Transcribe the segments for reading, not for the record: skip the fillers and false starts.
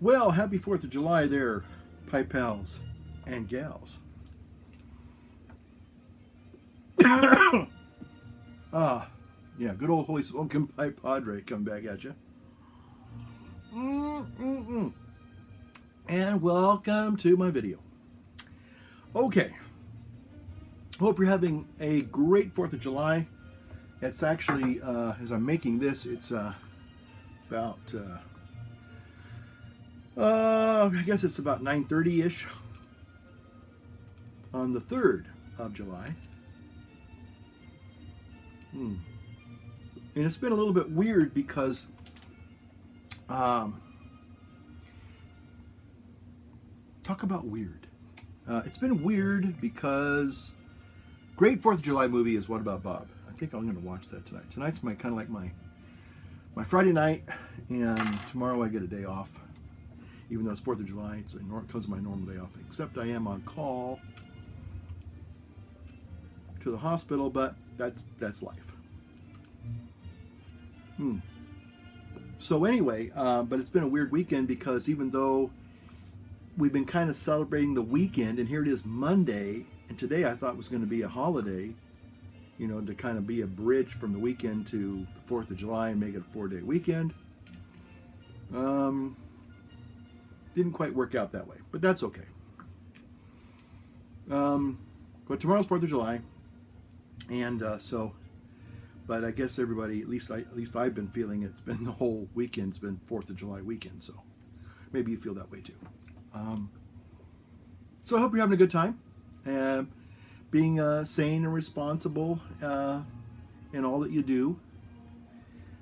Well, happy 4th of July there, pipe pals and gals. Yeah, good old Holy Smoking Pipe Padre coming back at you. And welcome to my video. Okay, hope you're having a great 4th of July. It's actually, as I'm making this, it's about, I guess it's about 9:30-ish on the 3rd of July. And it's been a little bit weird because talk about weird. It's been weird because great 4th of July movie is What About Bob? I think I'm going to watch that tonight. Tonight's my kind of like my Friday night, and tomorrow I get a day off. Even though it's 4th of July, it's because of my normal day off. Except I am on call to the hospital, but that's life. So anyway, but it's been a weird weekend because even though we've been kind of celebrating the weekend, and here it is Monday, and today I thought was going to be a holiday, you know, to kind of be a bridge from the weekend to the 4th of July and make it a 4-day weekend. Didn't quite work out that way, but that's okay. But tomorrow's 4th of July, and but I guess everybody, at least I've been feeling it's been the whole weekend's been 4th of July weekend, so maybe you feel that way too. So I hope you're having a good time, being sane and responsible in all that you do.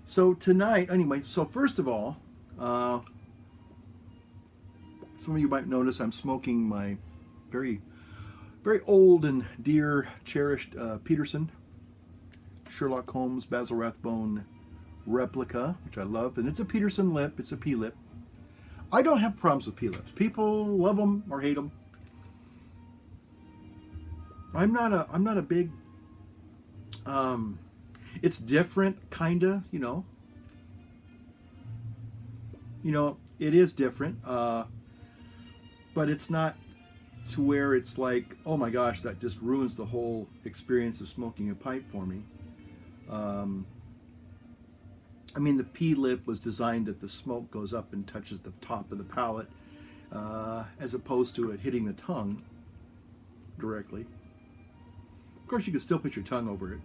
So tonight, anyway, so first of all, some of you might notice I'm smoking my very, very old and dear, cherished Peterson Sherlock Holmes Basil Rathbone replica, which I love, and it's a Peterson lip. It's a P-lip. I don't have problems with P-lips. People love them or hate them. I'm not a big. It's different, kinda, you know. You know, it is different, but it's not to where it's like, oh my gosh, that just ruins the whole experience of smoking a pipe for me. I mean, the P-lip was designed that the smoke goes up and touches the top of the palate, as opposed to it hitting the tongue directly. Of course, you can still put your tongue over it.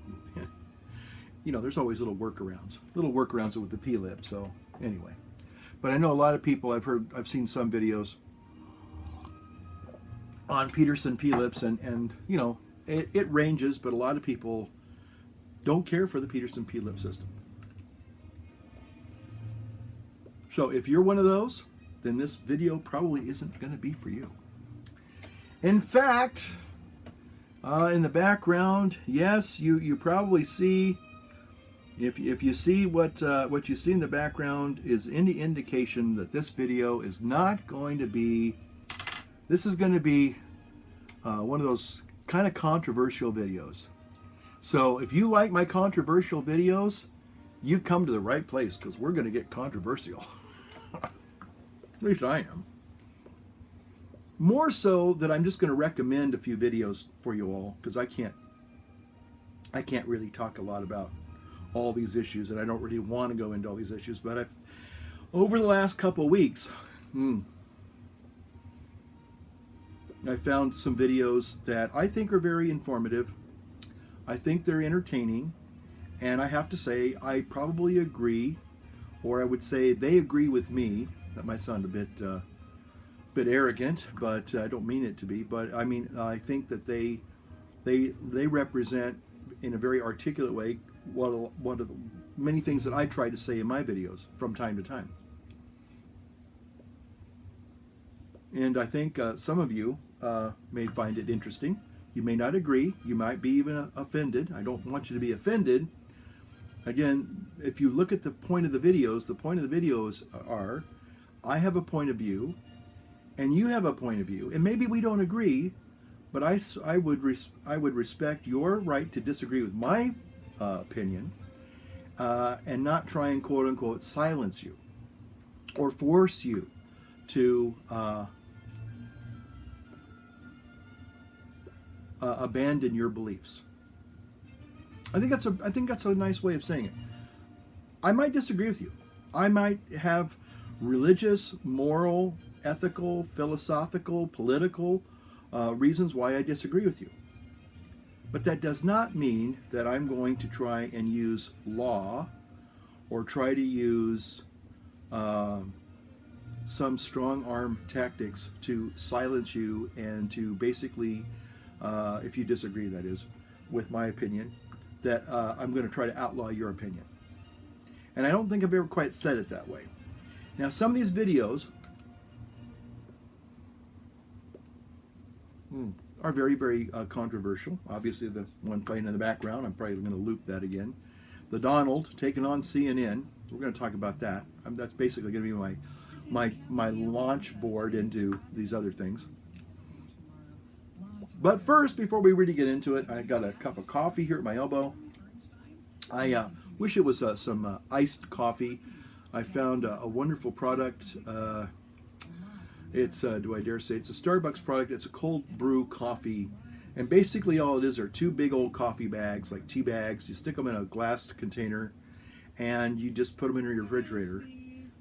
You know, there's always little workarounds with the P-lip. So anyway, but I know a lot of people. I've seen some videos on Peterson P-lips, and you know, it ranges, but a lot of people don't care for the Peterson P-lip system. So if you're one of those, then this video probably isn't going to be for you. In fact, in the background, yes, you probably see, if you see what you see in the background is any indication that this video is not going to be, this is going to be one of those kind of controversial videos. So if you like my controversial videos, you've come to the right place, because we're going to get controversial. At least I am. More so that I'm just going to recommend a few videos for you all, because I can't really talk a lot about all these issues, and I don't really want to go into all these issues. But over the last couple weeks, I found some videos that I think are very informative. I think they're entertaining, and I have to say I probably agree, or I would say they agree with me. That might sound a bit arrogant, but I don't mean it to be. But I mean, I think that they represent in a very articulate way one of the many things that I try to say in my videos from time to time. And I think some of you may find it interesting. You may not agree. You might be even offended. I don't want you to be offended. Again, if you look at the point of the videos are, I have a point of view, and you have a point of view, and maybe we don't agree, but I would respect your right to disagree with my opinion, and not try and quote unquote silence you or force you to abandon your beliefs. I think that's a nice way of saying it. I might disagree with you. I might have religious, moral, ethical, philosophical, political reasons why I disagree with you. But that does not mean that I'm going to try and use law or try to use some strong arm tactics to silence you and to basically, if you disagree, that is, with my opinion, that I'm going to try to outlaw your opinion. And I don't think I've ever quite said it that way. Now, some of these videos are very, very controversial. Obviously, the one playing in the background, I'm probably going to loop that again. The Donald taking on CNN. We're going to talk about that. That's basically going to be my launch board into these other things. But first, before we really get into it, I got a cup of coffee here at my elbow. I wish it was some iced coffee. I found a wonderful product. It's, do I dare say, it's a Starbucks product. It's a cold brew coffee. And basically all it is are two big old coffee bags, like tea bags. You stick them in a glass container and you just put them in your refrigerator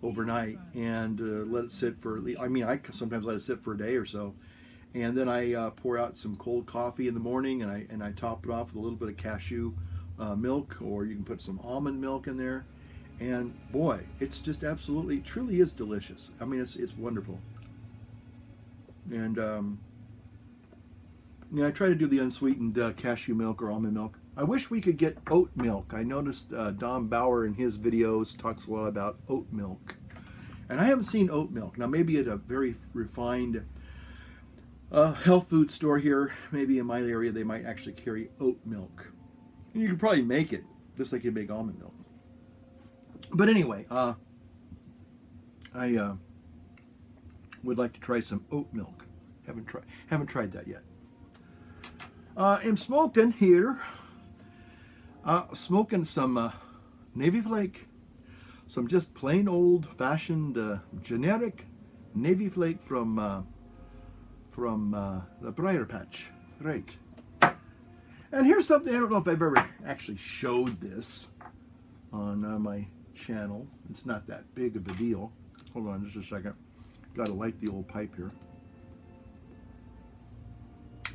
overnight and let it sit for, I sometimes let it sit for a day or so. And then I pour out some cold coffee in the morning and I top it off with a little bit of cashew milk, or you can put some almond milk in there. And boy, it's just absolutely, truly is delicious. I mean, it's wonderful. And I try to do the unsweetened cashew milk or almond milk. I wish we could get oat milk. I noticed Don Bauer in his videos talks a lot about oat milk. And I haven't seen oat milk. Now maybe at a very refined health food store here, maybe in my area, they might actually carry oat milk. And you could probably make it just like you make almond milk. But anyway, I would like to try some oat milk. Haven't tried that yet. I'm smoking here. Smoking some Navy Flake. Some just plain old-fashioned generic Navy Flake from the Briar Patch. Right. And here's something, I don't know if I've ever actually showed this on my channel. It's not that big of a deal. Hold on just a second. Got to light the old pipe here.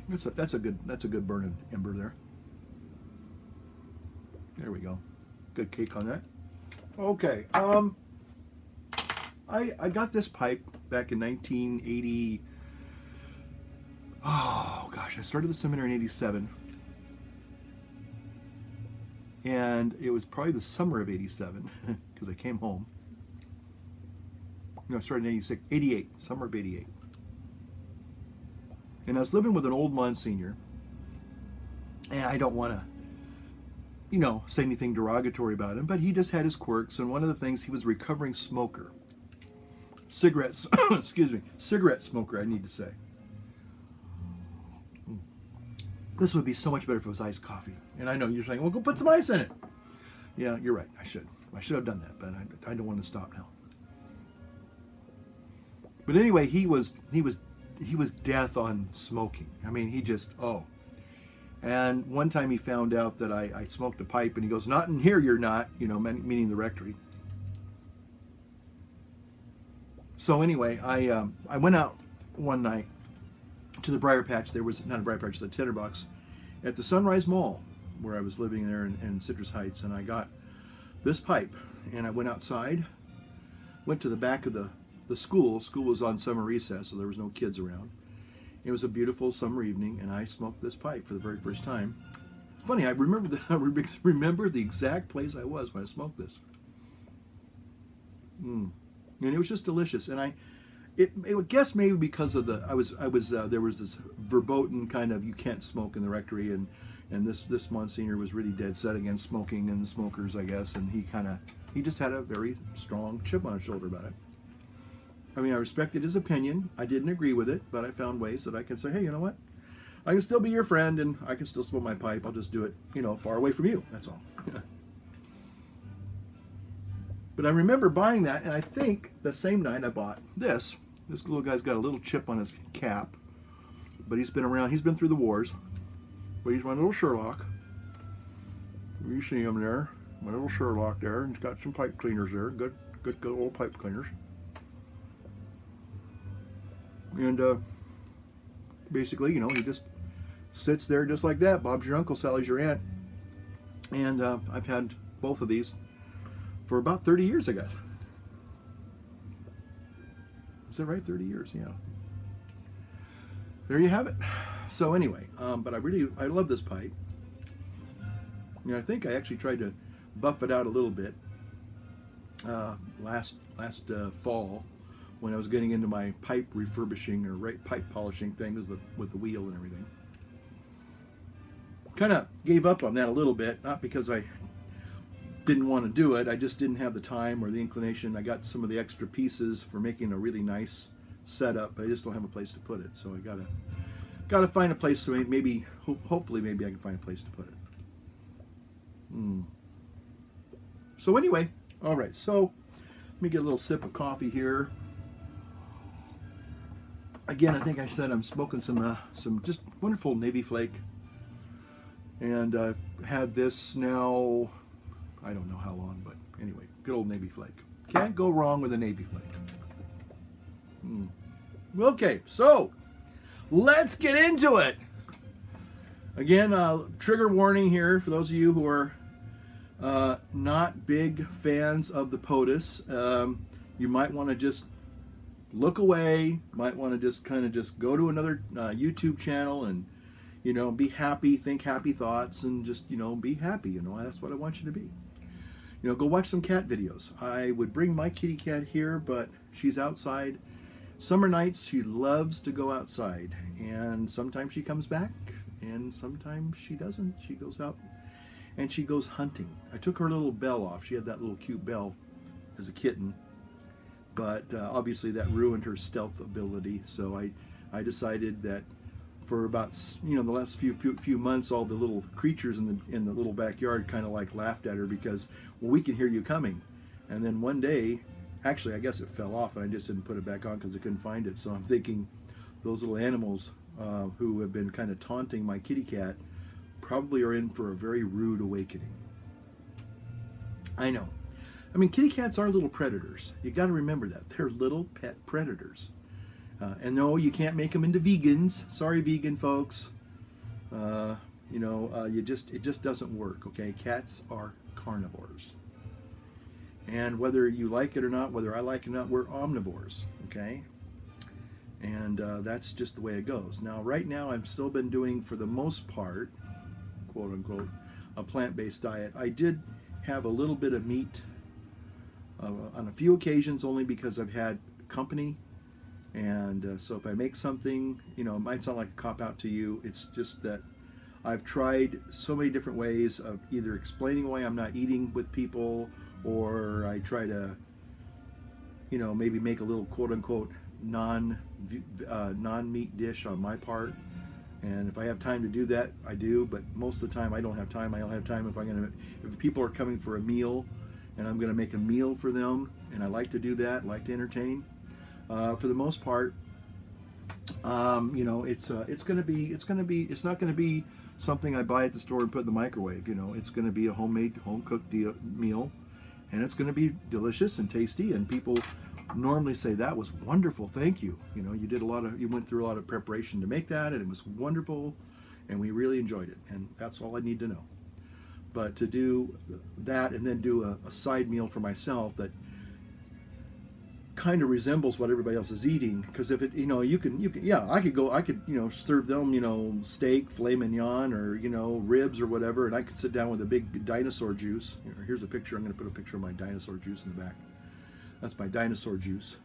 That's a good burning ember there. There we go. Good cake on that. Okay. I got this pipe back in 1980. Oh gosh, I started the seminary in 87. And it was probably the summer of 87 because I came home. No, I started in 86, 88, summer of 88. And I was living with an old Monsignor. And I don't want to, say anything derogatory about him, but he just had his quirks. And one of the things, he was a recovering smoker. Cigarettes, excuse me, cigarette smoker, I need to say. This would be so much better if it was iced coffee. And I know you're saying, well, go put some ice in it. Yeah, you're right. I should have done that, but I don't want to stop now. But anyway, he was death on smoking. I mean, he just, And one time he found out that I smoked a pipe, and he goes, not in here, you're not, meaning the rectory. So anyway, I went out one night to the Briar Patch. There was, not a Briar Patch, the Tinderbox, at the Sunrise Mall, where I was living there in Citrus Heights, and I got this pipe, and I went outside, went to the back of the school. School was on summer recess, so there was no kids around. It was a beautiful summer evening, and I smoked this pipe for the very first time. It's funny, I remember the exact place I was when I smoked this. And it was just delicious, and I guess maybe because of there was this verboten kind of, you can't smoke in the rectory, and this Monsignor was really dead set against smoking and smokers, I guess, and he just had a very strong chip on his shoulder about it. I mean, I respected his opinion. I didn't agree with it, but I found ways that I can say, hey, you know what? I can still be your friend, and I can still smoke my pipe. I'll just do it, far away from you. That's all. But I remember buying that, and I think the same night I bought this, This little guy's got a little chip on his cap, but he's been around. He's been through the wars. But he's my little Sherlock. You see him there, my little Sherlock there, and he's got some pipe cleaners there. Good little pipe cleaners. And basically, you know, he just sits there just like that. Bob's your uncle, Sally's your aunt. And I've had both of these for about 30 years, I guess. Is that right? 30 years, yeah. There you have it. So anyway, but I love this pipe. You know, I think I actually tried to buff it out a little bit last fall when I was getting into my pipe refurbishing or pipe polishing thing with the wheel and everything. Kind of gave up on that a little bit, not because I didn't want to do it, I just didn't have the time or the inclination. I got some of the extra pieces for making a really nice setup, but I just don't have a place to put it. So I gotta find a place. So maybe, hopefully, maybe I can find a place to put it. So anyway, all right. So let me get a little sip of coffee here. Again, I think I said I'm smoking some just wonderful Navy Flake, and I've had this now. I don't know how long, but anyway, good old Navy Flake. Can't go wrong with a Navy Flake. Okay, so let's get into it. Again, trigger warning here for those of you who are not big fans of the POTUS. You might want to just look away. Might want to just kind of just go to another YouTube channel and, you know, be happy, think happy thoughts, and just, you know, be happy. You know, that's what I want you to be. You know, go watch some cat videos. I would bring my kitty cat here, but she's outside. Summer nights, she loves to go outside, and sometimes she comes back, and sometimes she doesn't. She goes out and she goes hunting. I took her little bell off. She had that little cute bell as a kitten, but obviously that ruined her stealth ability. So I decided that for about, you know, the last few months, all the little creatures in the little backyard kind of like laughed at her because, well, we can hear you coming. And then one day, actually, I guess it fell off and I just didn't put it back on because I couldn't find it. So I'm thinking those little animals who have been kind of taunting my kitty cat probably are in for a very rude awakening. I know. I mean, kitty cats are little predators. You got to remember that. They're little pet predators. And no, you can't make them into vegans. Sorry, vegan folks. You know, it just doesn't work, okay? Cats are carnivores. And whether you like it or not, whether I like it or not, we're omnivores, okay? And that's just the way it goes. Now, right now, I've still been doing, for the most part, quote unquote, a plant-based diet. I did have a little bit of meat on a few occasions, only because I've had company. And so if I make something, you know, it might sound like a cop-out to you. It's just that I've tried so many different ways of either explaining why I'm not eating with people, or I try to, you know, maybe make a little quote-unquote non-meat dish on my part. And if I have time to do that, I do. But most of the time, I don't have time. I don't have time if people are coming for a meal, and I'm going to make a meal for them, and I like to do that, like to entertain. For the most part, you know, it's not going to be something I buy at the store and put in the microwave. You know, it's going to be a homemade, home-cooked meal, and it's going to be delicious and tasty. And people normally say, "That was wonderful, thank you." You know, you went through a lot of preparation to make that, and it was wonderful, and we really enjoyed it. And that's all I need to know. But to do that and then do a side meal for myself that kind of resembles what everybody else is eating, because if it, you know, you can, yeah, I could, you know, serve them, you know, steak, filet mignon, or, you know, ribs or whatever, and I could sit down with a big dinosaur juice. Here's a picture. I'm going to put a picture of my dinosaur juice in the back. That's my dinosaur juice.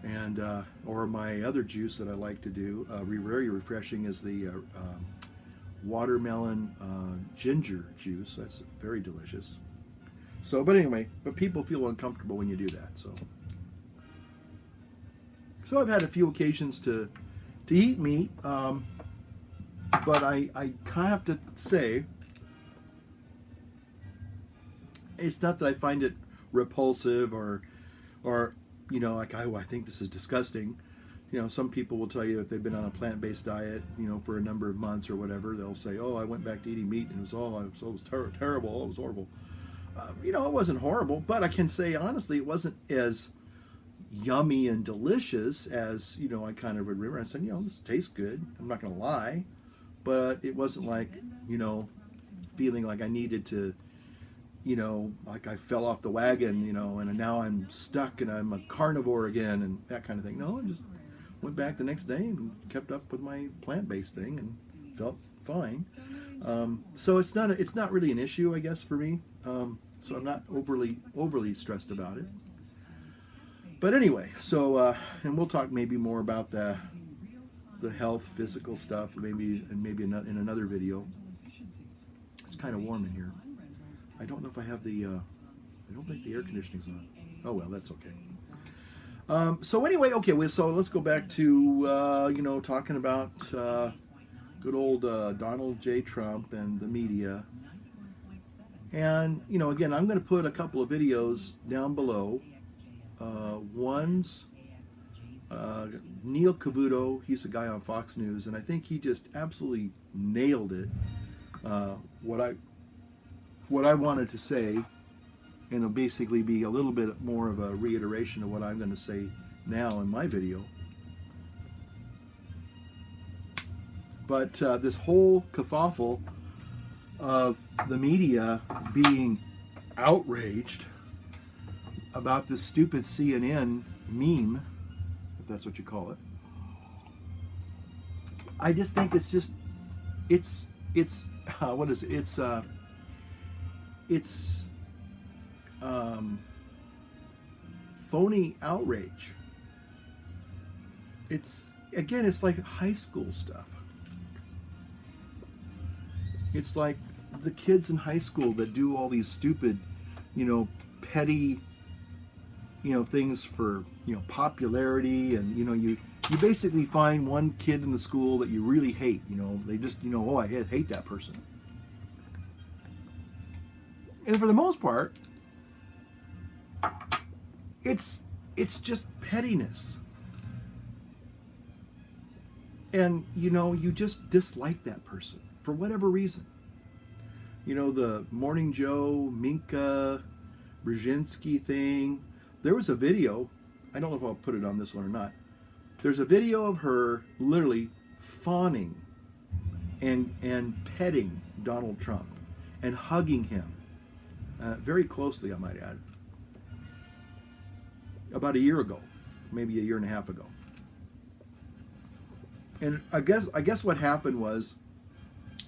And or my other juice that I like to do, very refreshing, is the watermelon ginger juice. That's very delicious. So, but anyway, but people feel uncomfortable when you do that. So I've had a few occasions to eat meat, but I have to say, it's not that I find it repulsive or you know, like, I think this is disgusting. You know, some people will tell you if they've been on a plant-based diet, you know, for a number of months or whatever, they'll say, oh, I went back to eating meat and it was terrible, it was horrible. You know, it wasn't horrible, but I can say honestly, it wasn't as yummy and delicious as, you know, I kind of remember. I said, you know, this tastes good. I'm not going to lie, but it wasn't like, you know, feeling like I needed to, you know, like I fell off the wagon, you know, and now I'm stuck and I'm a carnivore again and that kind of thing. No, I just went back the next day and kept up with my plant-based thing and felt fine. So it's not really an issue, I guess, for me. So I'm not overly stressed about it. But anyway, so and we'll talk maybe more about the health, physical stuff, maybe in another video. It's kind of warm in here. I don't know if I have the. I don't think the air conditioning's on. Oh well, that's okay. So anyway, okay. So let's go back to you know, talking about good old Donald J. Trump and the media. And you know, again, I'm going to put a couple of videos down below. One's Neil Cavuto. He's a guy on Fox News, and I think he just absolutely nailed it. What I wanted to say, and it'll basically be a little bit more of a reiteration of what I'm going to say now in my video. But this whole kerfuffle of the media being outraged about this stupid CNN meme, if that's what you call it, I just think it's what is it? It's phony outrage. It's like high school stuff. It's like the kids in high school that do all these stupid, you know, petty, you know, things for, you know, popularity, and you know, you basically find one kid in the school that you really hate. You know, they just, you know, oh, I hate that person. And for the most part, it's just pettiness. And you know, you just dislike that person for whatever reason. You know, the Morning Joe, Minka, Brzezinski thing. There was a video, I don't know if I'll put it on this one or not. There's a video of her literally fawning and petting Donald Trump and hugging him very closely, I might add. About a year ago, maybe a year and a half ago. And I guess what happened was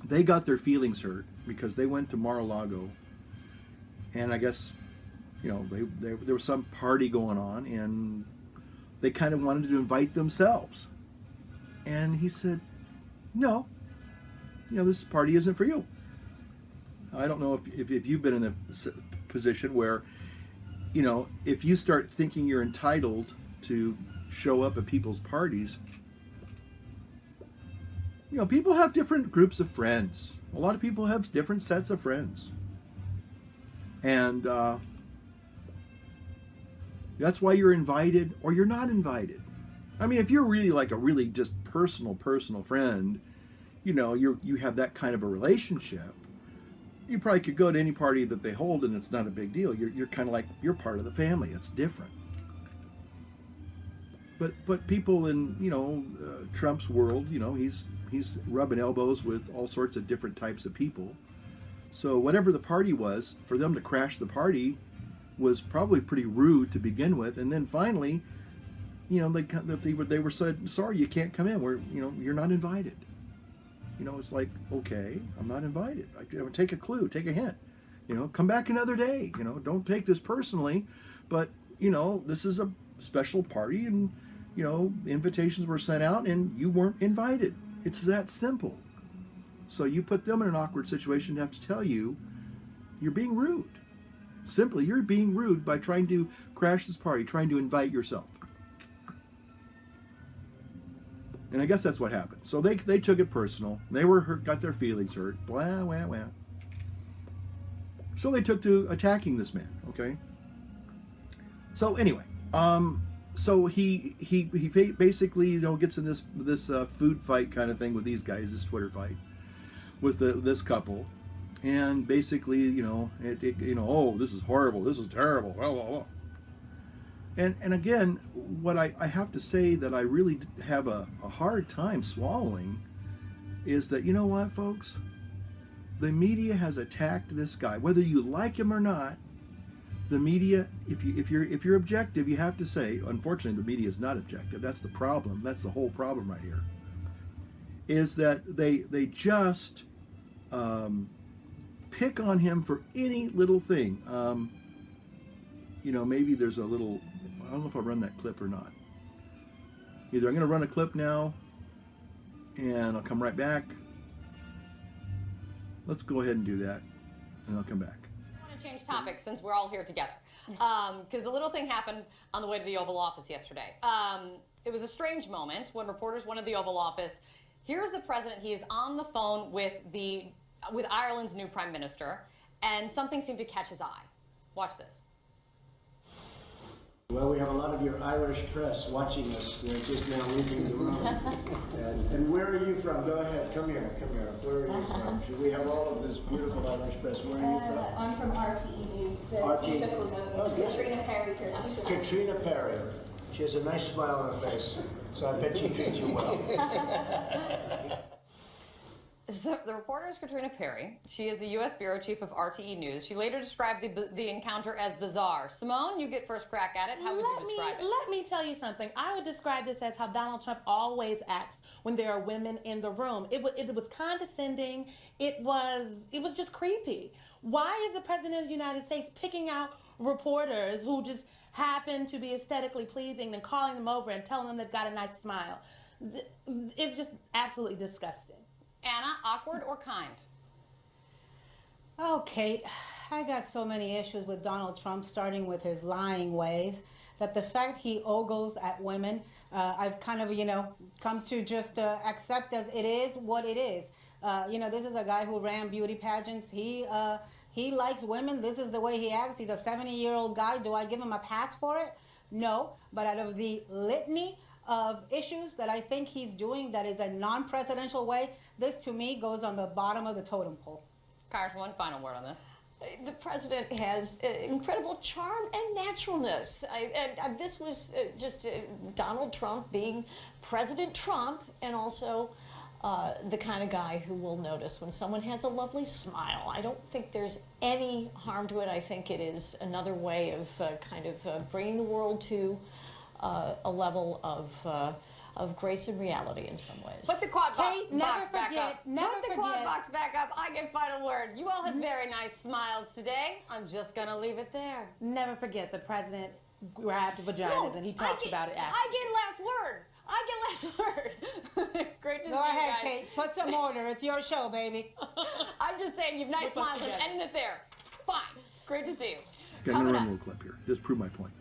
they got their feelings hurt because they went to Mar-a-Lago, and I guess, you know, there was some party going on, and they kind of wanted to invite themselves. And he said, no, you know, this party isn't for you. I don't know if you've been in a position where, you know, if you start thinking you're entitled to show up at people's parties, you know, people have different groups of friends. A lot of people have different sets of friends. And that's why you're invited or you're not invited. I mean, if you're really like a really just personal friend, you know, you have that kind of a relationship, you probably could go to any party that they hold and it's not a big deal. You're kind of like, you're part of the family. It's different. But people in, you know, Trump's world, you know, he's rubbing elbows with all sorts of different types of people. So whatever the party was, for them to crash the party was probably pretty rude to begin with. And then finally, you know, they were said, sorry, you can't come in. You know, you're not invited. You know, it's like, okay, I'm not invited. Take a clue, take a hint. You know, come back another day. You know, don't take this personally, but you know, this is a special party, and you know, invitations were sent out, and you weren't invited. It's that simple. So you put them in an awkward situation to have to tell you you're being rude. Simply, you're being rude by trying to crash this party, trying to invite yourself. And I guess that's what happened. So they took it personal. They were hurt, got their feelings hurt. Blah, wah, wah. So they took to attacking this man, okay? So anyway, so he basically, you know, gets in this food fight kind of thing with these guys, this Twitter fight with this couple, and basically, you know, you know, oh, this is horrible, this is terrible, blah, blah, blah. And again, what I have to say that I really have a hard time swallowing is that, you know what, folks, the media has attacked this guy, whether you like him or not. The media, if you're objective, you have to say, unfortunately, the media is not objective. That's the problem. That's the whole problem right here. Is that they just pick on him for any little thing. You know, maybe there's a little. I don't know if I'll run that clip or not. Either I'm going to run a clip now, and I'll come right back. Let's go ahead and do that, and I'll come back. Change topics since we're all here together, because a little thing happened on the way to the Oval Office yesterday. It was a strange moment when reporters went to the Oval Office. Here's the president. He is on the phone with Ireland's new prime minister, and something seemed to catch his eye. Watch this. Well, we have a lot of your Irish press watching us. They're just now leaving the room. And where are you from? Go ahead. Come here. Come here. Where are you from? We have all of this beautiful Irish press. Where are you from? I'm from RTE News. Katrina Perry. Katrina Perry. She has a nice smile on her face, so I bet she treats you well. So the reporter is Katrina Perry. She is the U.S. bureau chief of RTE News. She later described the encounter as bizarre. Simone, you get first crack at it. How would you describe it? Let me tell you something. I would describe this as how Donald Trump always acts when there are women in the room. It was condescending. It was just creepy. Why is the president of the United States picking out reporters who just happen to be aesthetically pleasing and calling them over and telling them they've got a nice smile? It's just absolutely disgusting. Anna, awkward or kind? Okay, I got so many issues with Donald Trump, starting with his lying ways, that the fact he ogles at women, I've kind of, you know, come to just accept as it is what it is. You know, this is a guy who ran beauty pageants. He likes women. This is the way he acts. He's a 70-year-old guy. Do I give him a pass for it? No, but out of the litany of issues that I think he's doing that is a non-presidential way, this to me goes on the bottom of the totem pole. Kairos, one final word on this. The president has incredible charm and naturalness. And this was just Donald Trump being President Trump, and also the kind of guy who will notice when someone has a lovely smile. I don't think there's any harm to it. I think it is another way of bringing the world to a level of grace and reality in some ways. Put the quad box back up. Never Put the quad box back up. I get final word. You all have very nice smiles today. I'm just going to leave it there. Never forget the president grabbed vaginas and he talked about it after. I get last word. Great to see you guys. Go ahead, Kate. Put some order. It's your show, baby. I'm just saying, you've nice smiles. I'm ending it there. Fine. Great to see you. Okay, I'm going to run a little clip here. Just prove my point.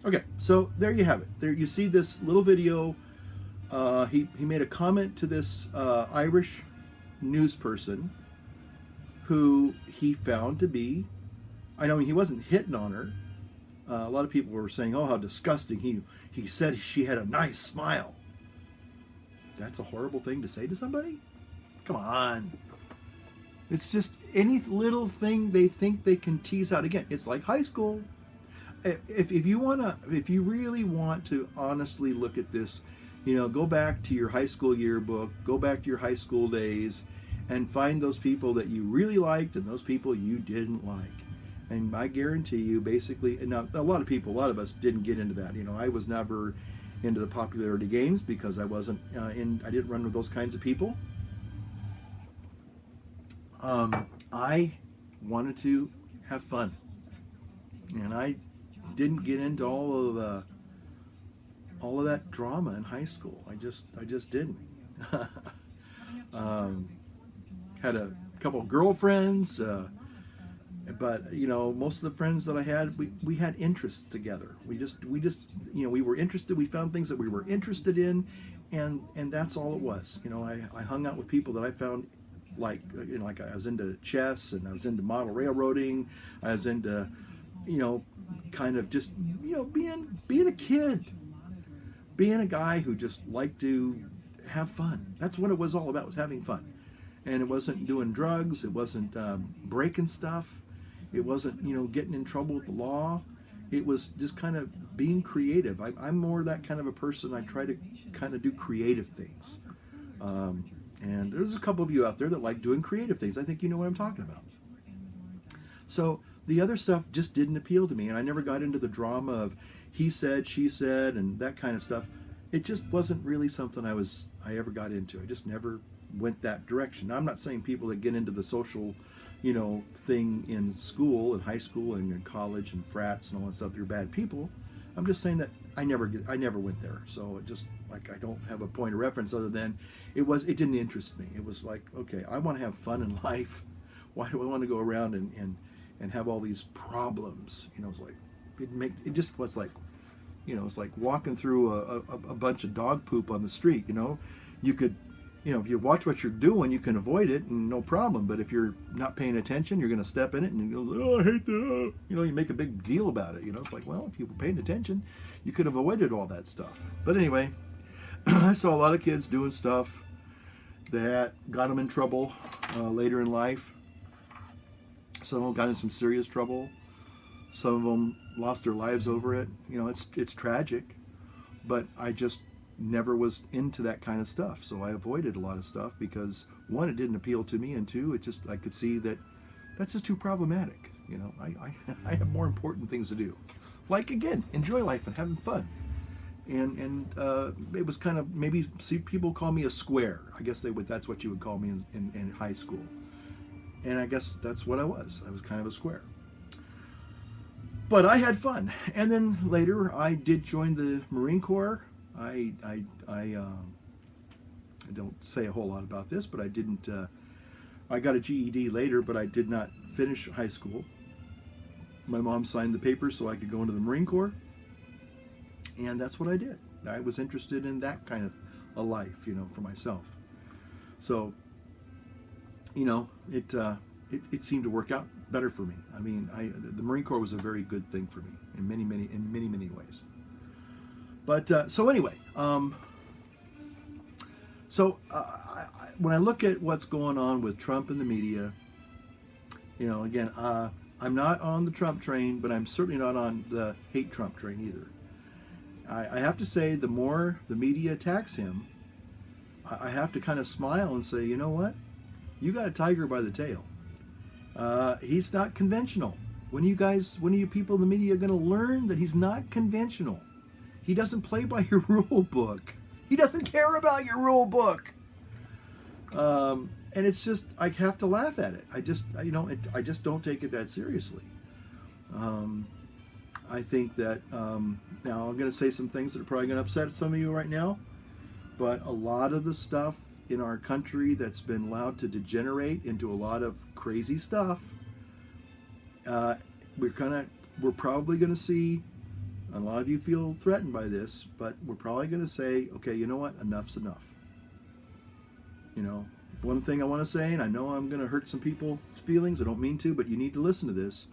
Okay, so there you have it. There you see this little video. He made a comment to this Irish news person who he found to be, I know he wasn't hitting on her. A lot of people were saying, oh, how disgusting. He said she had a nice smile. That's a horrible thing to say to somebody? Come on. It's just any little thing they think they can tease out. Again, it's like high school. If you really want to honestly look at this, you know, go back to your high school yearbook, go back to your high school days, and find those people that you really liked and those people you didn't like. And I guarantee you, basically, and now a lot of us didn't get into that. You know, I was never into the popularity games because I wasn't I didn't run with those kinds of people. I wanted to have fun, and I didn't get into all of that drama in high school. I just didn't. Had a couple of girlfriends, but you know, most of the friends that I had, we had interests together. We just you know, we were interested. We found things that we were interested in, and that's all it was. You know, I hung out with people that I found. Like I was into chess, and I was into model railroading. I was into, you know, kind of just, being a kid, being a guy who just liked to have fun. That's what it was all about, was having fun. And it wasn't doing drugs. It wasn't breaking stuff. It wasn't, getting in trouble with the law. It was just kind of being creative. I'm more that kind of a person. I try to kind of do creative things. And there's a couple of you out there that like doing creative things. I think you know what I'm talking about. So the other stuff just didn't appeal to me. And I never got into the drama of he said, she said, and that kind of stuff. It just wasn't really something I ever got into. I just never went that direction. Now, I'm not saying people that get into the social, thing in school, in high school and in college and frats and all that stuff, they're bad people. I'm just saying that I never went there. So it just, like, I don't have a point of reference other than it didn't interest me. It was like, okay, I want to have fun in life. Why do I want to go around and have all these problems? It's like, it just was like, it's like walking through a bunch of dog poop on the street. You could, if you watch what you're doing, you can avoid it and no problem. But if you're not paying attention, you're going to step in it and you go, oh, I hate that. You make a big deal about it. It's like, well, if you were paying attention, you could have avoided all that stuff. But anyway, I saw a lot of kids doing stuff that got them in trouble later in life. Some of them got in some serious trouble. Some of them lost their lives over it. It's tragic, but I just never was into that kind of stuff. So I avoided a lot of stuff because, one, it didn't appeal to me, and two, I could see that that's just too problematic. I have more important things to do. Like, again, enjoy life and having fun. And it was kind of, maybe, see, people call me a square. I guess that's what you would call me in high school. And I guess that's what I was. I was kind of a square. But I had fun. And then later I did join the Marine Corps. I don't say a whole lot about this, but I didn't, I got a GED later, but I did not finish high school. My mom signed the papers so I could go into the Marine Corps. And that's what I did. I was interested in that kind of a life, for myself. So, it seemed to work out better for me. I mean, the Marine Corps was a very good thing for me in many ways. But so anyway, when I look at what's going on with Trump and the media, again, I'm not on the Trump train, but I'm certainly not on the hate Trump train either. I have to say, the more the media attacks him, I have to kind of smile and say, you know what? You got a tiger by the tail. He's not conventional. When are you people in the media going to learn that he's not conventional? He doesn't play by your rule book. He doesn't care about your rule book. And it's just, I have to laugh at it. I just don't take it that seriously. I think that, now I'm going to say some things that are probably going to upset some of you right now, but a lot of the stuff in our country that's been allowed to degenerate into a lot of crazy stuff, we're probably going to see, a lot of you feel threatened by this, but we're probably going to say, okay, you know what, enough's enough. One thing I want to say, and I know I'm going to hurt some people's feelings, I don't mean to, but you need to listen to this.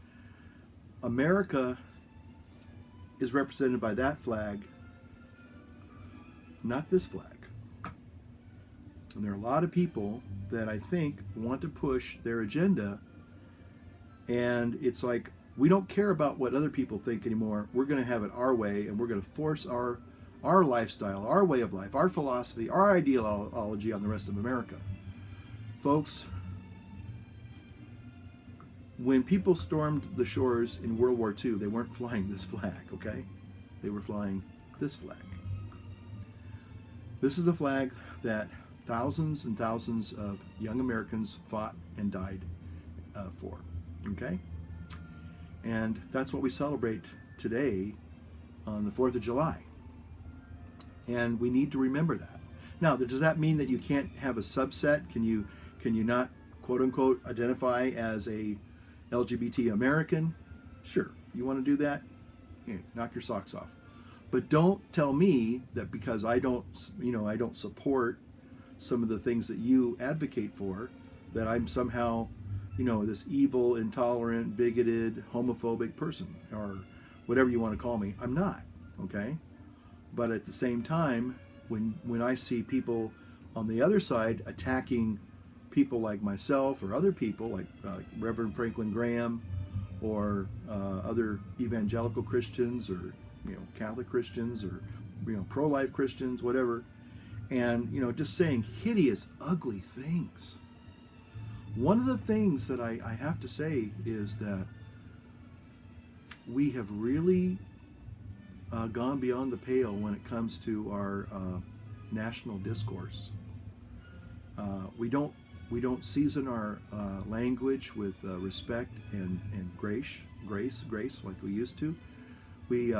America is represented by that flag, not this flag. And there are a lot of people that I think want to push their agenda, and it's like, we don't care about what other people think anymore. We're going to have it our way, and we're going to force our lifestyle, our way of life, our philosophy, our ideology on the rest of America. Folks, when people stormed the shores in World War II, they weren't flying this flag, okay? They were flying this flag. This is the flag that thousands and thousands of young Americans fought and died for, okay? And that's what we celebrate today on the 4th of July. And we need to remember that. Now, does that mean that you can't have a subset? Can you not, quote unquote, identify as a LGBT American? Sure. You want to do that? Yeah, knock your socks off. But don't tell me that because I don't support some of the things that you advocate for, that I'm somehow, this evil, intolerant, bigoted, homophobic person, whatever you want to call me. I'm not, okay? But at the same time, when I see people on the other side attacking people like myself or other people like Reverend Franklin Graham or other evangelical Christians or Catholic Christians or pro-life Christians, whatever, and just saying hideous, ugly things. One of the things that I have to say is that we have really gone beyond the pale when it comes to our national discourse. We don't season our language with respect and grace like we used to. We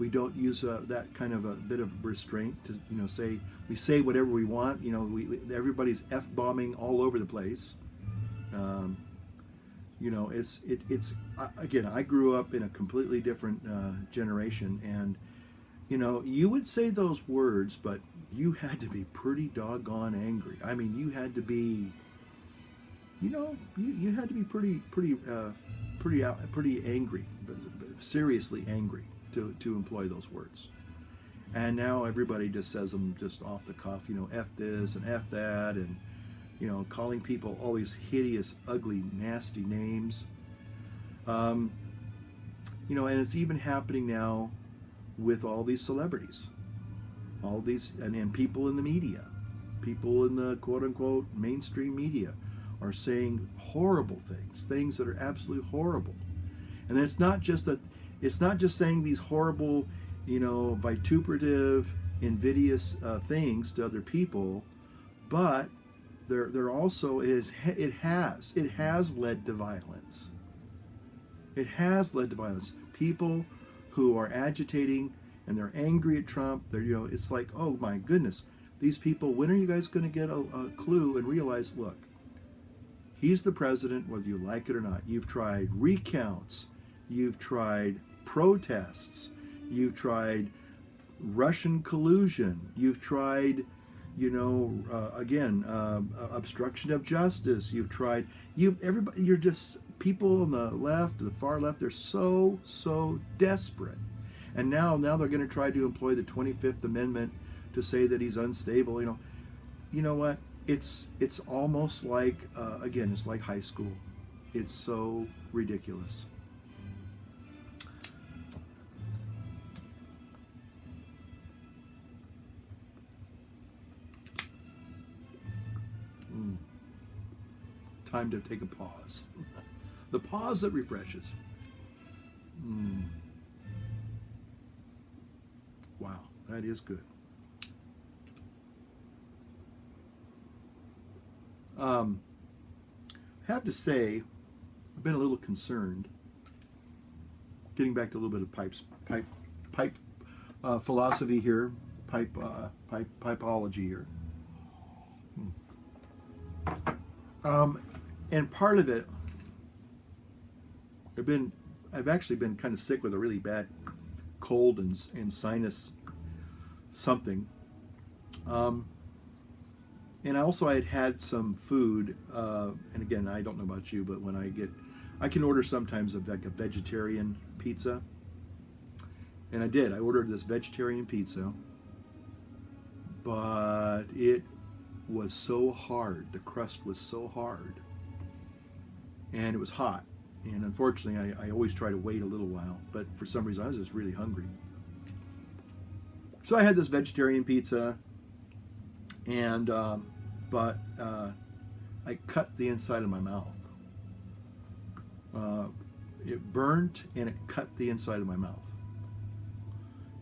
don't use that kind of a bit of restraint to say we say whatever we want. Everybody's f-bombing all over the place. It's again, I grew up in a completely different generation, and you would say those words, but you had to be pretty doggone angry. I mean, you had to be, you had to be pretty angry, seriously angry to employ those words. And now everybody just says them just off the cuff, F this and F that, and calling people all these hideous, ugly, nasty names. And it's even happening now with all these celebrities, all these, and people in the media, people in the quote-unquote mainstream media are saying horrible things that are absolutely horrible. And then it's not just saying these horrible, vituperative, invidious things to other people, but they're also, it has led to violence. It has led to violence. People who are agitating and they're angry at Trump, it's like, oh my goodness, these people, when are you guys going to get a clue and realize, look, he's the president, whether you like it or not. You've tried recounts, you've tried protests, you've tried Russian collusion, you've tried obstruction of justice. You're just, people on the left, the far left, they're so desperate. And now they're going to try to employ the 25th Amendment to say that he's unstable. You know what? It's almost like, again, it's like high school. It's so ridiculous. Time to take a pause. The pause that refreshes. Wow, that is good. I have to say, I've been a little concerned. Getting back to a little bit of pipe philosophy here, pipeology here. And part of it, I've actually been kind of sick with a really bad cold and sinus something. And also I had some food, and again, I don't know about you, but when I can order sometimes like a vegetarian pizza. And I did. I ordered this vegetarian pizza, but it was so hard. The crust was so hard. And it was hot. And unfortunately, I always try to wait a little while. But for some reason, I was just really hungry. So I had this vegetarian pizza. And, I cut the inside of my mouth. It burnt and it cut the inside of my mouth.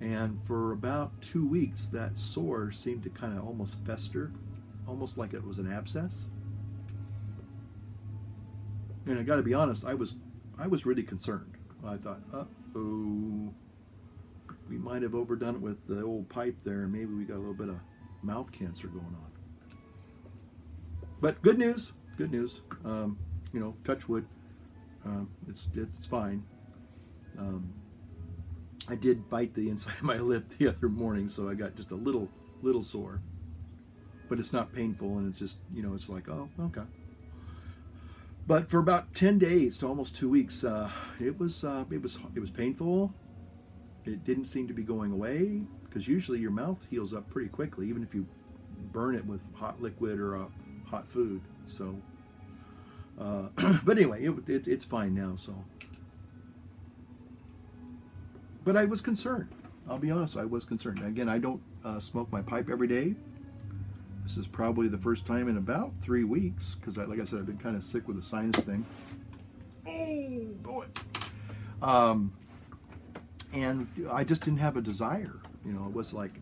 And for about 2 weeks, that sore seemed to kind of almost fester, almost like it was an abscess. And I got to be honest, I was really concerned. I thought, uh-oh, we might have overdone it with the old pipe there. Maybe we got a little bit of mouth cancer going on. But good news. Touch wood. It's fine. I did bite the inside of my lip the other morning, so I got just a little sore. But it's not painful, and it's just, it's like, oh, okay. But for about 10 days to almost 2 weeks, it was painful. it didn't seem to be going away, because usually your mouth heals up pretty quickly, even if you burn it with hot liquid or hot food. So, but anyway, it's fine now. So, but I was concerned. I'll be honest, I was concerned. Again, I don't smoke my pipe every day. This is probably the first time in about 3 weeks, because like I said, I've been kind of sick with a sinus thing. Oh boy. And I just didn't have a desire. You know, it was like,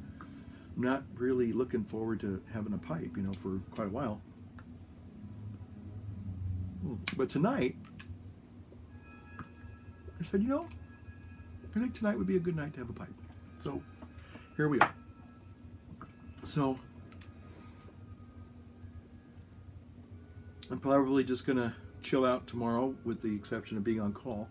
I'm not really looking forward to having a pipe, you know, for quite a while. But tonight, I said, you know, I think tonight would be a good night to have a pipe. So here we are. So I'm probably just going to chill out tomorrow, with the exception of being on call.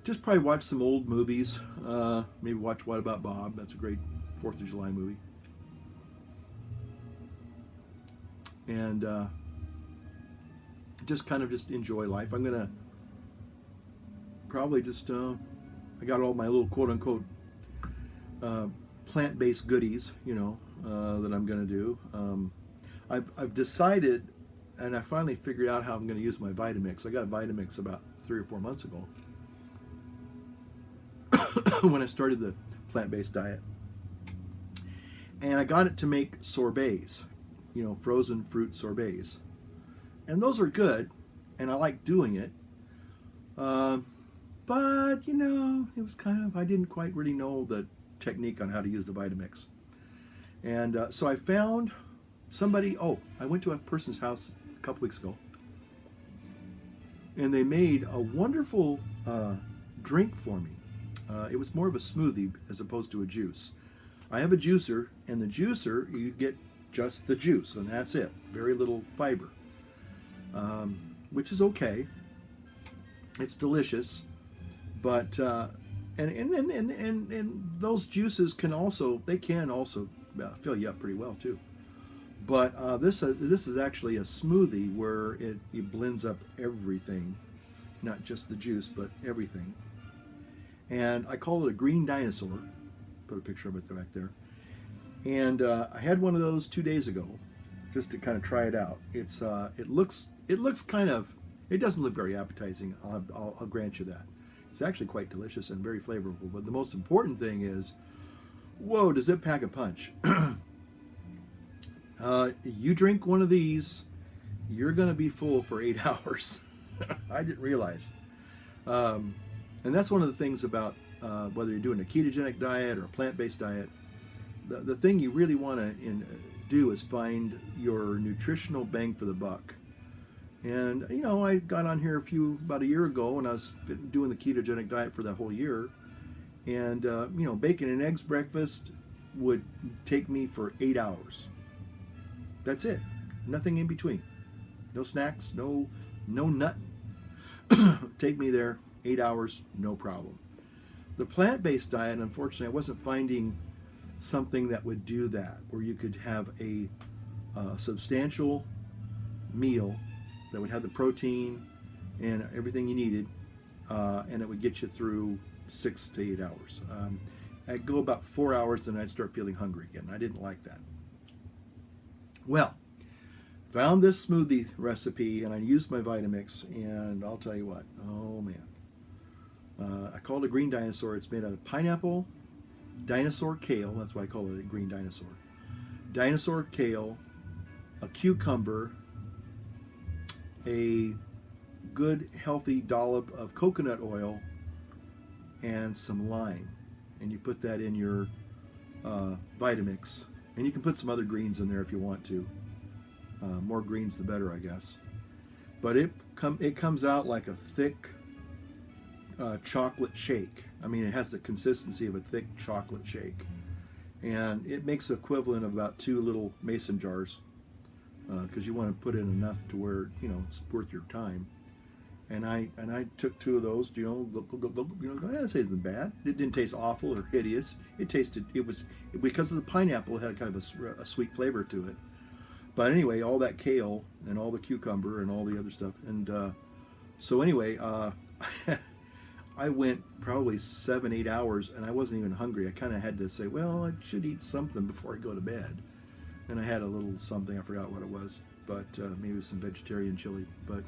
Just probably watch some old movies. Maybe watch What About Bob? That's a great 4th of July movie. And just kind of just enjoy life. I'm going to probably just, I got all my little quote-unquote plant-based goodies, you know, that I'm going to do. I've decided, and I finally figured out how I'm going to use my Vitamix. I got Vitamix about 3 or 4 months ago when I started the plant-based diet. And I got it to make sorbets, you know, frozen fruit sorbets. And those are good, and I like doing it. But, you know, it was kind of, I didn't quite really know the technique on how to use the Vitamix. And so I found somebody, I went to a person's house a couple weeks ago, and they made a wonderful drink for me. It was more of a smoothie as opposed to a juice. I have a juicer, and the juicer, you get just the juice, and that's it. Very little fiber, which is okay. It's delicious, but and those juices can also fill you up pretty well too. But this is actually a smoothie where it blends up everything, not just the juice, but everything. And I call it a green dinosaur. Put a picture of it back there. And I had one of those 2 days ago, just to kind of try it out. It looks kind of, it doesn't look very appetizing. I'll grant you that. It's actually quite delicious and very flavorful. But the most important thing is, whoa, does it pack a punch? You drink one of these, you're going to be full for 8 hours. I didn't realize. And that's one of the things about whether you're doing a ketogenic diet or a plant-based diet. The thing you really want to do is find your nutritional bang for the buck. And, you know, I got on here about a year ago, and I was doing the ketogenic diet for that whole year. And, you know, bacon and eggs breakfast would take me for 8 hours. That's it. Nothing in between. No snacks, no nothing. Take me there, 8 hours, no problem. The plant-based diet, unfortunately, I wasn't finding something that would do that, where you could have a substantial meal that would have the protein and everything you needed, and it would get you through 6 to 8 hours. I'd go about 4 hours, and I'd start feeling hungry again. I didn't like that. Well, found this smoothie recipe, and I used my Vitamix, and I'll tell you what, oh man. I call it a green dinosaur. It's made out of pineapple, dinosaur kale, that's why I call it a green dinosaur. Dinosaur kale, a cucumber, a good healthy dollop of coconut oil, and some lime. And you put that in your Vitamix. And you can put some other greens in there if you want to. More greens the better, I guess. But it comes out like a thick chocolate shake. I mean, it has the consistency of a thick chocolate shake. And it makes the equivalent of about 2 little mason jars, because you want to put in enough to where, you know, it's worth your time. And I took 2 of those, you know, I say it isn't bad. It didn't taste awful or hideous. It was because of the pineapple, it had kind of a sweet flavor to it. But anyway, all that kale and all the cucumber and all the other stuff, and So anyway, I went probably 7, 8 hours, and I wasn't even hungry. I kind of had to say, well, I should eat something before I go to bed. And I had a little something, I forgot what it was, but maybe it was some vegetarian chili. But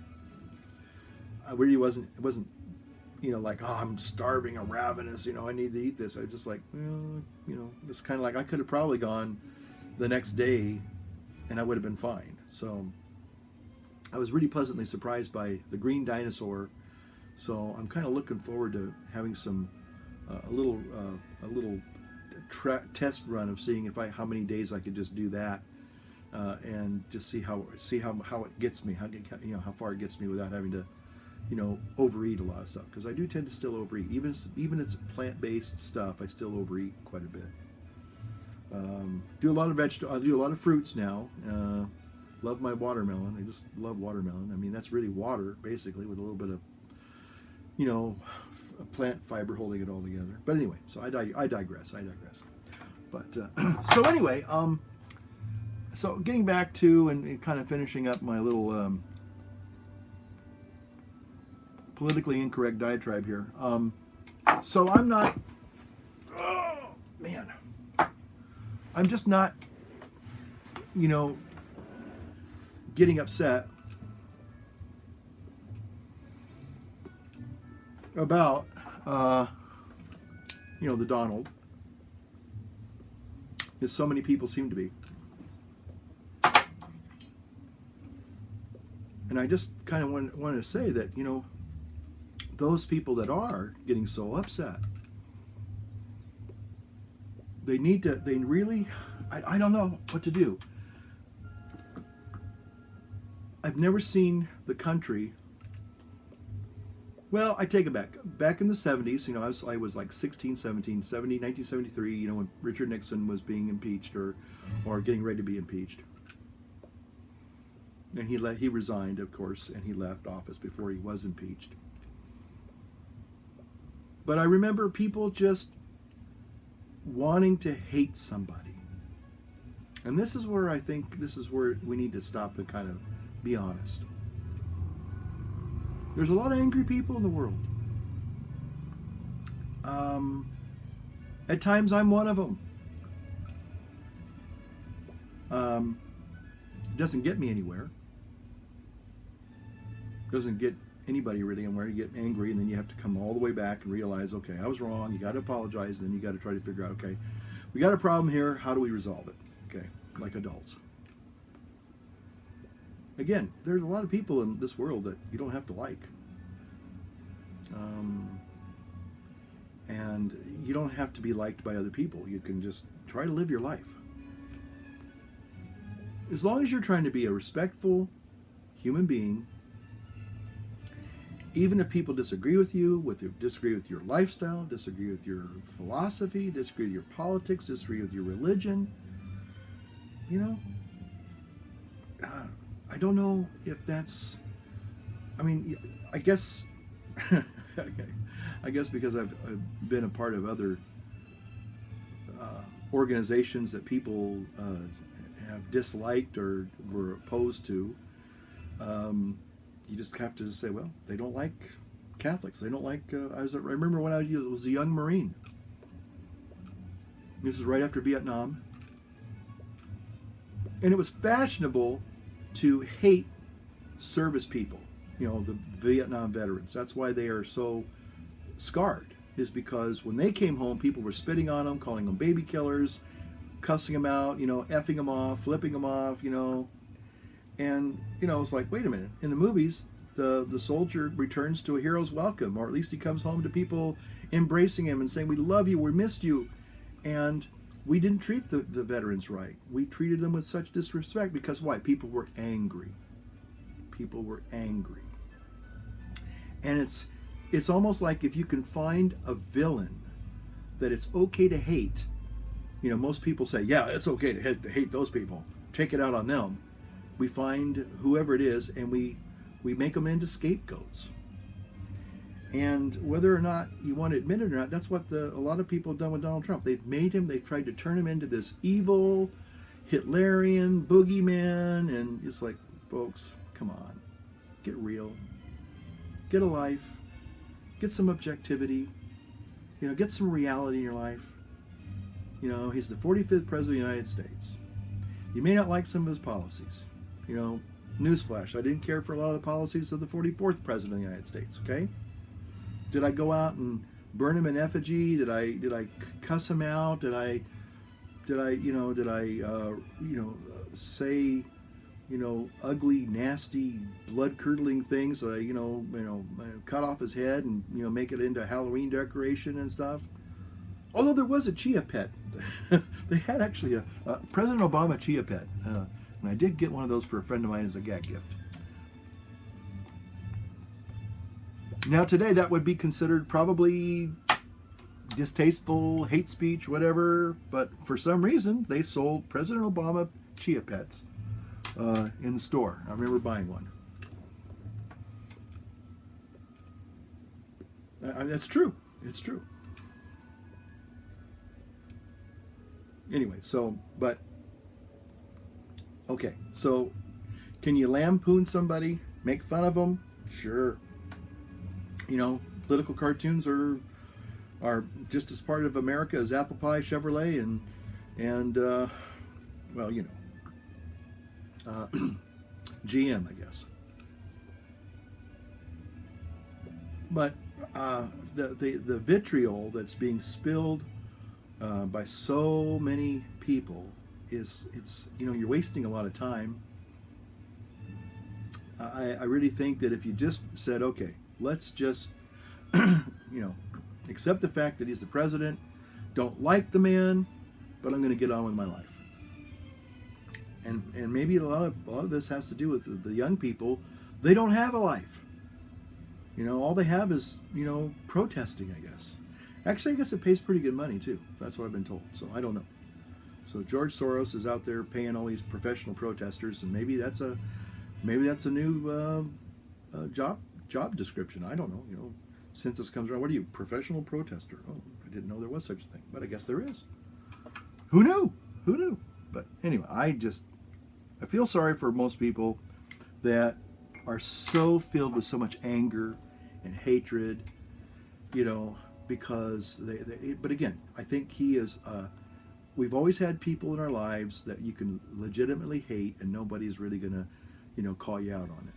I really wasn't, it wasn't, like, oh, I'm starving, I'm ravenous, I need to eat this. I was just like, well, it's kind of like I could have probably gone the next day and I would have been fine. So I was really pleasantly surprised by the green dinosaur. So I'm kind of looking forward to having some a little test run of seeing how many days I could just do that, and just see how it gets me, how far it gets me without having to overeat a lot of stuff, because I do tend to still overeat, even it's plant-based stuff. I still overeat quite a bit. Do a lot of I do a lot of fruits now. Love my watermelon. I just love watermelon. I mean, that's really water basically with a little bit of plant fiber holding it all together. But anyway, so I digress. But so anyway, so getting back to and kind of finishing up my little politically incorrect diatribe here. So I'm not. Oh man, I'm just not. Getting upset about the Donald, as so many people seem to be. And I just kind of wanted to say that those people that are getting so upset, they really, I don't know what to do. I've never seen the country. Well, I take it back. Back in the 70s, I was like 16, 17, 1973, when Richard Nixon was being impeached or getting ready to be impeached. And he resigned, of course, and he left office before he was impeached. But I remember people just wanting to hate somebody. And this is where I think we need to stop and kind of be honest. There's a lot of angry people in the world. At times I'm one of them. It doesn't get me anywhere. Doesn't get anybody really anywhere. You get angry and then you have to come all the way back and realize, okay, I was wrong. You got to apologize. And then you got to try to figure out, okay, we got a problem here. How do we resolve it? Okay, like adults. Again, there's a lot of people in this world that you don't have to like. And you don't have to be liked by other people. You can just try to live your life. As long as you're trying to be a respectful human being, even if people disagree with you, disagree with your lifestyle, disagree with your philosophy, disagree with your politics, disagree with your religion, I don't know if that's, I guess, I guess because I've been a part of other organizations that people have disliked or were opposed to, you just have to say, well, they don't like Catholics. They don't like, I remember when I was a young Marine. This is right after Vietnam. And it was fashionable to hate service people, the Vietnam veterans. That's why they are so scarred, is because when they came home, people were spitting on them, calling them baby killers, cussing them out, effing them off, flipping them off, and, it's like, wait a minute. In the movies, the soldier returns to a hero's welcome, or at least he comes home to people embracing him and saying, we love you, we missed you. And we didn't treat the veterans right. We treated them with such disrespect because why? People were angry. People were angry. And it's almost like if you can find a villain that it's okay to hate, most people say, yeah, it's okay to hate those people. Take it out on them. We find whoever it is and we make them into scapegoats. And whether or not you want to admit it or not, that's what a lot of people have done with Donald Trump. They've tried to turn him into this evil, Hitlerian boogeyman, and it's like, folks, come on, get real. get a life, get some objectivity, get some reality in your life. He's the 45th president of the United States. You may not like some of his policies. Newsflash, I didn't care for a lot of the policies of the 44th president of the United States, okay? Did I go out and burn him in effigy? Did I cuss him out? Did I say, ugly, nasty, blood-curdling things? Cut off his head and, make it into a Halloween decoration and stuff? Although there was a chia pet. They had actually a President Obama chia pet. And I did get one of those for a friend of mine as a gag gift. Now today that would be considered probably distasteful, hate speech, whatever. But for some reason, they sold President Obama chia pets in the store. I remember buying one. That's true. It's true. Anyway, okay, so can you lampoon somebody, make fun of them? Sure. Political cartoons are just as part of America as apple pie, Chevrolet, and GM, I guess. But the vitriol that's being spilled by so many people it's you're wasting a lot of time. I really think that if you just said, okay, let's just accept the fact that he's the president, don't like the man, but I'm going to get on with my life. And maybe a lot of this has to do with the young people. They don't have a life. All they have is protesting, I guess. Actually, I guess it pays pretty good money too. That's what I've been told. So I don't know. So George Soros is out there paying all these professional protesters, and maybe that's a new job description. I don't know. Census comes around. What are you, professional protester? Oh, I didn't know there was such a thing, but I guess there is. Who knew? But anyway, I feel sorry for most people that are so filled with so much anger and hatred, because but again, I think he is, we've always had people in our lives that you can legitimately hate and nobody's really going to, call you out on it.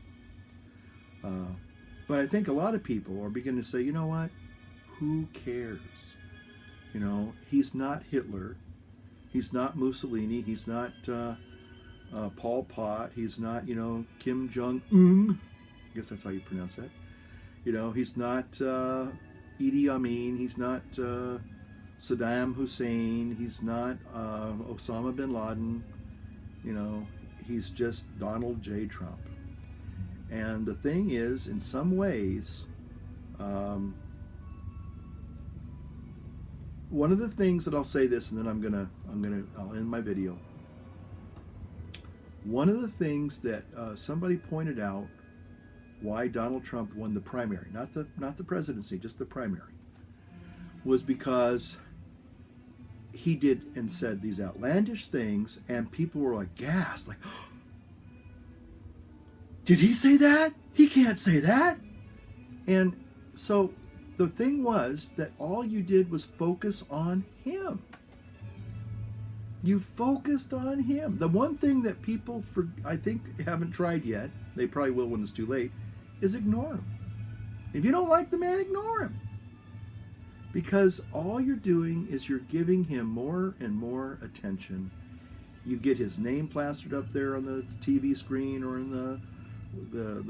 But I think a lot of people are beginning to say, you know what, who cares? He's not Hitler. He's not Mussolini. He's not Pol Pot. He's not, Kim Jong-un. I guess that's how you pronounce that. He's not Idi Amin. He's not Saddam Hussein. He's not Osama bin Laden. He's just Donald J. Trump. And the thing is, in some ways, one of the things that I'll say this, and then I'll end my video. One of the things that somebody pointed out why Donald Trump won the primary, not the presidency, just the primary, was because he did and said these outlandish things, and people were like gassed, like, did he say that? He can't say that. And so the thing was that all you did was focus on him. You focused on him. The one thing that people, I think, haven't tried yet, they probably will when it's too late, is ignore him. If you don't like the man, ignore him. Because all you're doing is you're giving him more and more attention. You get his name plastered up there on the TV screen or in the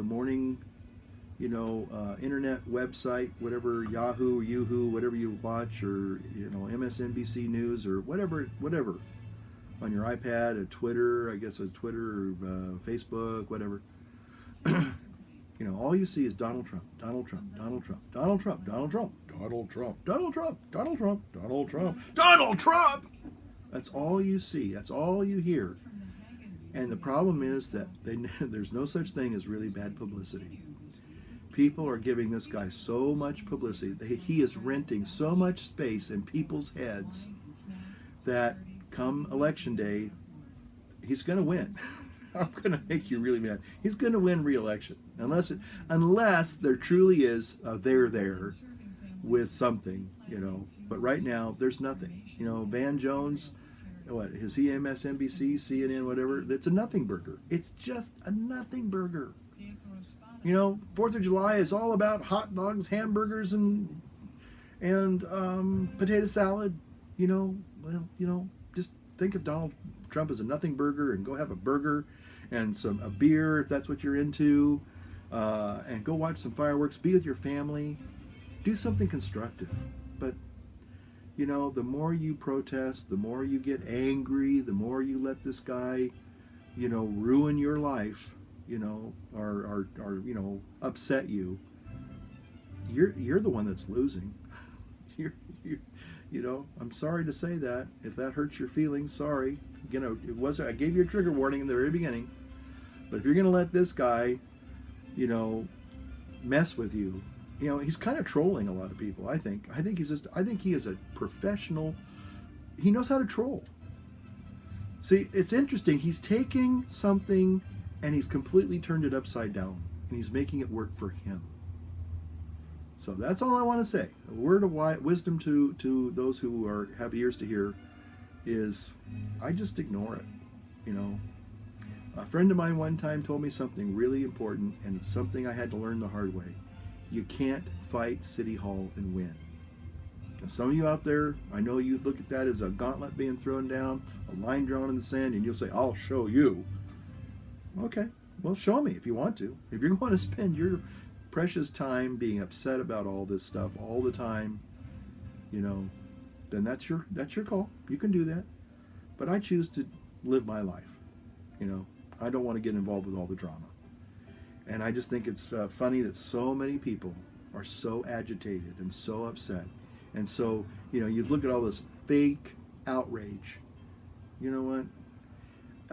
morning, internet website, whatever, Yahoo, Yoo-hoo, whatever you watch, or MSNBC News or whatever, on your iPad, or Twitter, I guess it's Twitter or Facebook, whatever. All you see is Donald Trump, Donald Trump, Donald Trump, Donald Trump, Donald Trump, Donald Trump, Donald Trump, Donald Trump, Donald Trump, Donald Trump. That's all you see. That's all you hear. And the problem is that there's no such thing as really bad publicity. People are giving this guy so much publicity. He is renting so much space in people's heads that come election day, he's going to win. I'm going to make you really mad. He's going to win re-election. Unless there truly is a there with something, you know. But right now, there's nothing. You know, Van Jones, what, is he MSNBC, CNN, whatever? It's a nothing burger. It's just a nothing burger. You know, 4th of July is all about hot dogs, hamburgers, and potato salad. You know, well, you know, just think of Donald Trump as a nothing burger and go have a burger and a beer if that's what you're into, and go watch some fireworks, be with your family, do something constructive. But, you know, the more you protest, the more you get angry, the more you let this guy, you know, ruin your life, you know, or you know, upset you, you're the one that's losing. You know, I'm sorry to say that. If that hurts your feelings, sorry. You know, I gave you a trigger warning in the very beginning. But if you're going to let this guy, you know, mess with you, you know, he's kind of trolling a lot of people, I think. I think he is a professional. He knows how to troll. See, it's interesting. He's taking something and he's completely turned it upside down. And he's making it work for him. So that's all I want to say. A word of wisdom to those who have ears to hear is, I just ignore it. You know, a friend of mine one time told me something really important, and it's something I had to learn the hard way. You can't fight City Hall and win. And some of you out there, I know you look at that as a gauntlet being thrown down, a line drawn in the sand, and you'll say, I'll show you. Okay, well, show me if you want to. If you're going to spend your precious time being upset about all this stuff all the time, you know, then that's your call. You can do that. But I choose to live my life. You know, I don't want to get involved with all the drama. And I just think it's funny that so many people are so agitated and so upset. And so, you know, you look at all this fake outrage. You know what?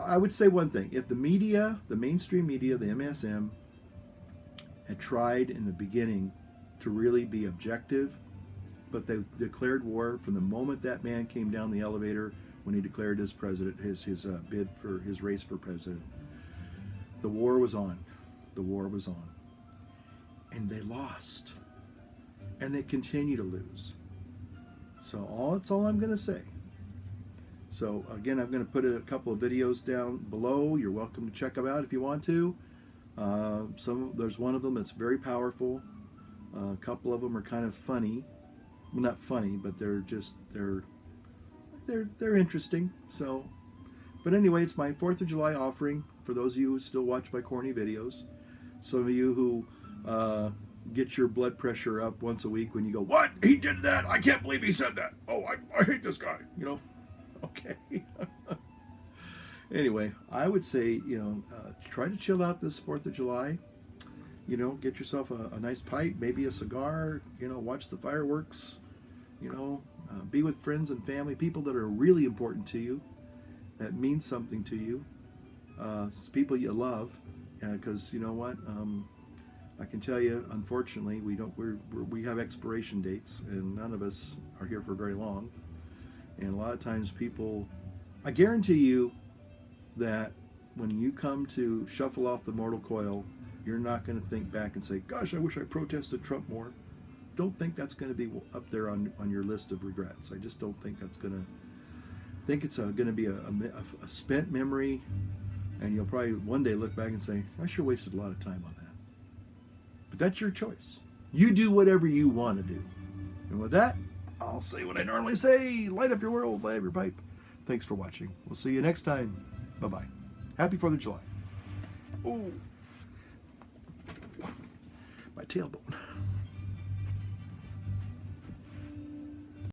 I would say one thing. If the media, the mainstream media, the MSM, had tried in the beginning to really be objective, but they declared war from the moment that man came down the elevator when he declared his president, his bid for his race for president. The war was on. The war was on. And they lost. And they continue to lose. So that's all I'm going to say. So again, I'm going to put a couple of videos down below. You're welcome to check them out if you want to. There's one of them that's very powerful. A couple of them are kind of funny. Well, not funny, but they're interesting. So, but anyway, it's my 4th of July offering for those of you who still watch my corny videos. Some of you who get your blood pressure up once a week when you go, what? He did that? I can't believe he said that. Oh, I hate this guy. You know? Okay. Anyway, I would say, you know, try to chill out this 4th of July. You know, get yourself a nice pipe, maybe a cigar, you know, watch the fireworks, you know, be with friends and family, people that are really important to you, that mean something to you, people you love, because you know what, I can tell you, unfortunately, we have expiration dates, and none of us are here for very long, and a lot of times people, I guarantee you that when you come to shuffle off the mortal coil, you're not going to think back and say, gosh, I wish I protested Trump more. Don't think that's going to be up there on your list of regrets. I just don't think that's going to, I think it's going to be a spent memory, and you'll probably one day look back and say, I sure wasted a lot of time on that. But that's your choice. You do whatever you want to do. And with that, I'll say what I normally say, light up your world, light up your pipe. Thanks for watching. We'll see you next time. Bye-bye. Happy 4th of July. Oh, my tailbone.